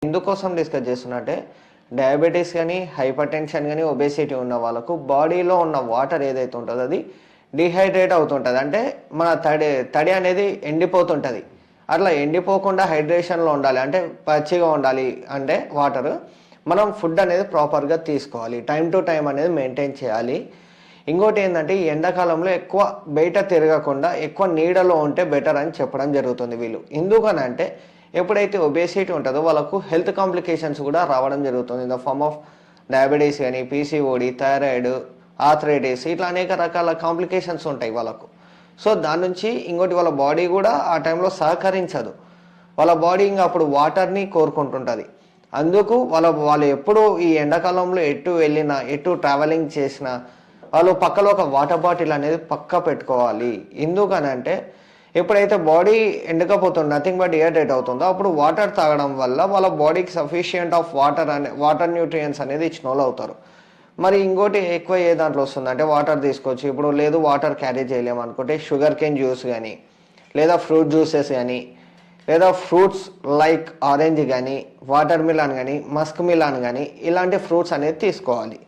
ఎందుకోసం discuss చేస్తున్నట్టే diabetes కానీ hyper tension కానీ ఒబేసిటీ ఉన్న వాళ్ళకు బాడీలో ఉన్న వాటర్ ఏదైతే ఉంటుందో అది డిహైడ్రేట్ అవుతుంటుంది. అంటే మన తడి అనేది ఎండిపోతుంటుంది. అట్లా ఎండిపోకుండా హైడ్రేషన్లో ఉండాలి అంటే పచ్చిగా ఉండాలి అంటే వాటర్ మనం ఫుడ్ అనేది ప్రాపర్గా తీసుకోవాలి. టైం టు టైం అనేది మెయింటైన్ చేయాలి. ఇంకోటి ఏంటంటే ఈ ఎండాకాలంలో ఎక్కువ బయట తిరగకుండా ఎక్కువ నీడలో ఉంటే బెటర్ అని చెప్పడం జరుగుతుంది వీళ్ళు. ఎందుకనంటే ఎప్పుడైతే ఒబేసిటీ ఉంటుందో వాళ్ళకు హెల్త్ కాంప్లికేషన్స్ కూడా రావడం జరుగుతుంది. In the form of diabetes కానీ పీసీఓడి, థైరాయిడ్, ఆర్థరైటిస్ ఇట్లా అనేక రకాల కాంప్లికేషన్స్ ఉంటాయి వాళ్ళకు. సో దాని నుంచి ఇంకోటి వాళ్ళ బాడీ కూడా ఆ టైంలో సహకరించదు. వాళ్ళ బాడీ ఇంకా అప్పుడు వాటర్ని కోరుకుంటుంటుంది. అందుకు వాళ్ళు ఎప్పుడు ఈ ఎండాకాలంలో ఎటు వెళ్ళినా ఎటు ట్రావెలింగ్ చేసినా వాళ్ళు పక్కలో ఒక వాటర్ బాటిల్ అనేది పక్కా పెట్టుకోవాలి. ఎందుకనంటే ఎప్పుడైతే బాడీ ఎండకపోతుందో నథింగ్ బట్ డిహైడ్రేట్ అవుతుందో అప్పుడు వాటర్ తాగడం వల్ల వాళ్ళ బాడీకి సఫిషియంట్ ఆఫ్ వాటర్ న్యూట్రియంట్స్ అనేది ఇచ్చిన వాళ్ళు అవుతారు. మరి ఇంకోటి ఎక్కువ ఏ దాంట్లో వస్తుంది అంటే వాటర్ తీసుకోవచ్చు. ఇప్పుడు లేదు వాటర్ క్యారీ చేయలేము అనుకుంటే షుగర్ కేన్ జ్యూస్ కానీ లేదా ఫ్రూట్ జ్యూసెస్ కానీ లేదా ఫ్రూట్స్ లైక్ ఆరెంజ్ కానీ వాటర్ మిలాన్ కానీ మస్క్ మిలాన్ కానీ ఇలాంటి ఫ్రూట్స్ అనేది తీసుకోవాలి.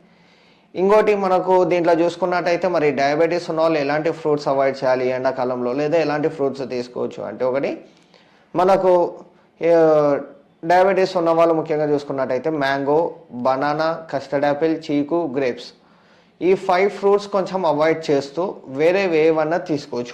ఇంకోటి మనకు దీంట్లో చూసుకున్నట్టయితే మరి డయాబెటీస్ ఉన్న వాళ్ళు ఎలాంటి ఫ్రూట్స్ అవాయిడ్ చేయాలి ఎండాకాలంలో లేదా ఎలాంటి ఫ్రూట్స్ తీసుకోవచ్చు అంటే ఒకటి మనకు డయాబెటీస్ ఉన్న వాళ్ళు ముఖ్యంగా చూసుకున్నట్టయితే మ్యాంగో, బనానా, కస్టర్డ్ యాపిల్, చీకు, గ్రేప్స్ ఈ 5 ఫ్రూట్స్ కొంచెం అవాయిడ్ చేస్తూ వేరే ఏవన్నా తీసుకోవచ్చు.